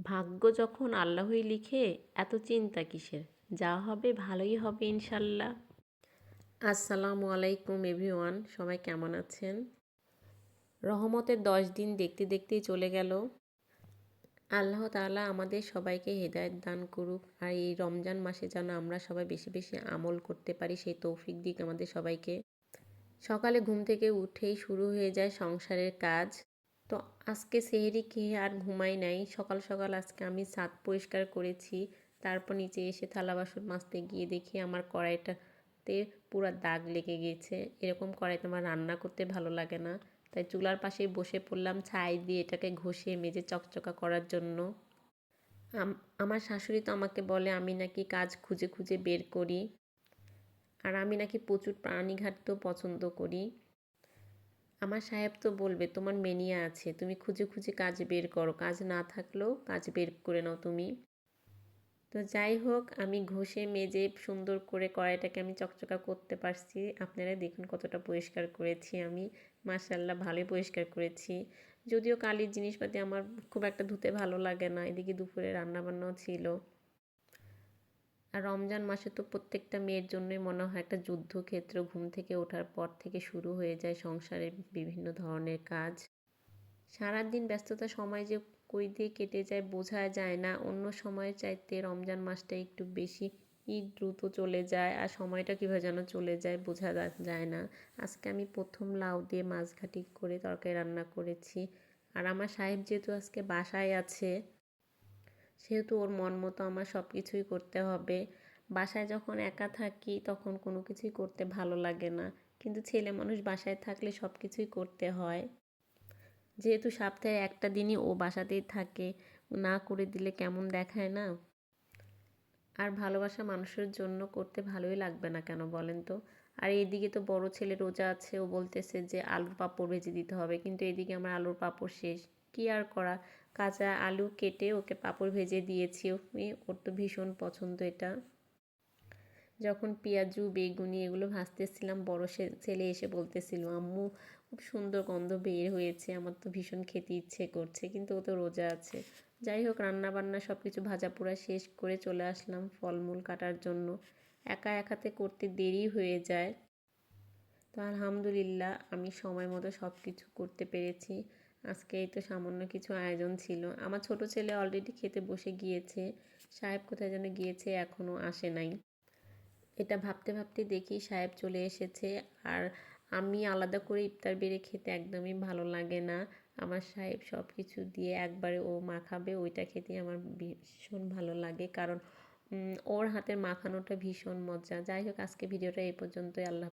ভাগ্য যখন আল্লাহই লিখে, এত চিন্তা কিসের? যা হবে ভালোই হবে ইনশাল্লাহ। আসসালামু আলাইকুম এভরিওয়ান, সবাই কেমন আছেন? রহমতের 10 দিন দেখতে দেখতেই চলে গেল। আল্লাহ তাআলা আমাদের সবাইকে হেদায়েত দান করুক, আর এই রমজান মাসে যেন আমরা সবাই বেশি বেশি আমল করতে পারি, সেই তৌফিক দিক আমাদের সবাইকে। সকালে ঘুম থেকে উঠেই শুরু হয়ে যায় সংসারের কাজ। তো আজকে সেহরি খেয়ে আর ঘুমাই নাই। সকাল সকাল আজকে আমি ছাদ পরিষ্কার করেছি। তারপর নিচে এসে থালা বাসন মাজতে গিয়ে দেখি আমার কড়াইটাতে পুরো দাগ লেগে গেছে। এরকম কড়াইতে আমার রান্না করতে ভালো লাগে না, তাই চুলার পাশেই বসে পড়লাম ছাই দিয়ে এটাকে ঘষে মেজে চকচকা করার জন্য। আমার শাশুড়ি তো আমাকে বলে আমি নাকি কাজ খুঁজে খুঁজে বের করি, আর আমি নাকি প্রচুর প্রাণীঘাতও পছন্দ করি। আমার সাহেব তো বলবে তোমার মেনিয়া আছে, তুমি খুঁজে খুঁজে কাজ বের করো, কাজ না থাকলেও কাজ বের করে নাও তুমি। তো যাই হোক, আমি ঘষে মেজে সুন্দর করে কড়াইটাকে আমি চকচকা করতে পারছি। আপনারা দেখুন কতটা পরিষ্কার করেছি আমি। মাশাআল্লাহ ভালোই পরিষ্কার করেছি। যদিও কালির জিনিসপাতি আমার খুব একটা ধুতে ভালো লাগে না। এদিকে দুপুরে রান্নাবান্নাও ছিল। আর রমজান মাসে তো প্রত্যেকটা মেয়ের জন্যই মনে হয় একটা যুদ্ধক্ষেত্র। ঘুম থেকে ওঠার পর থেকে শুরু হয়ে যায় সংসারের বিভিন্ন ধরনের কাজ। সারাদিন ব্যস্ততার সময় যে কই দিয়ে কেটে যায় বোঝা যায় না। অন্য সময়ের চাইতে রমজান মাসটা একটু বেশি দ্রুত চলে যায়, আর সময়টা কীভাবে যেন চলে যায় বোঝা যায় না। আজকে আমি প্রথম লাউ দিয়ে মাছ ঘাঁটি করে তরকারি রান্না করেছি। আর আমার সাহেব যেহেতু আজকে বাসায় আছে, সেহেতু ওর মন মতো আমার সব কিছুই করতে হবে। বাসায় যখন একা থাকি তখন কোনো কিছুই করতে ভালো লাগে না, কিন্তু ছেলে মানুষ বাসায় থাকলে সব কিছুই করতে হয়। যেহেতু সপ্তাহে একটা দিনই ও বাসাতেই থাকে, না করে দিলে কেমন দেখায় না। আর ভালোবাসা মানুষের জন্য করতে ভালোই লাগবে না কেন বলেন তো? আর এইদিকে তো বড় ছেলে রোজা আছে, ও বলতেছে যে আলুর পাঁপড় ভেজে দিতে হবে, কিন্তু এদিকে আমার আলুর পাঁপড় শেষ। কি আর করা, কাঁচা আলু কেটে ওকে পাঁপড় ভেজে দিয়েছি। ওর তো ভীষণ পছন্দ এটা। যখন পেঁয়াজু বেগুনি এগুলো ভাজতেছিলাম, বড় ছেলে এসে বলতেছিল আম্মু খুব সুন্দর গন্ধ বের হয়েছে, আমার তো ভীষণ খেতে ইচ্ছে করছে, কিন্তু ও তো রোজা আছে। যাই হোক, রান্না বান্না সব কিছু ভাজা পোড়া শেষ করে চলে আসলাম ফলমূল কাটার জন্য। একা একাতে করতে দেরি হয়ে যায়। তো আলহামদুলিল্লাহ আমি সময় মতো সব কিছু করতে পেরেছি। আজকে এই তো সামান্য কিছু আয়োজন ছিল। আমার ছোট ছেলে অলরেডি খেতে বসে গিয়েছে। সাহেব কোথায় যেন গিয়েছে, এখনও আসে নাই। এটা ভাবতে ভাবতে দেখি সাহেব চলে এসেছে। আর আমি আলাদা করে ইফতার বেড়ে খেতে একদমই ভালো লাগে না। আমার সাহেব সব কিছু দিয়ে একবারে ও মাখাবে, ওইটা খেতে আমার ভীষণ ভালো লাগে, কারণ ওর হাতের মাখানোটা ভীষণ মজা। যাই হোক, আজকে ভিডিওটা এই পর্যন্তই। আল্লাহ।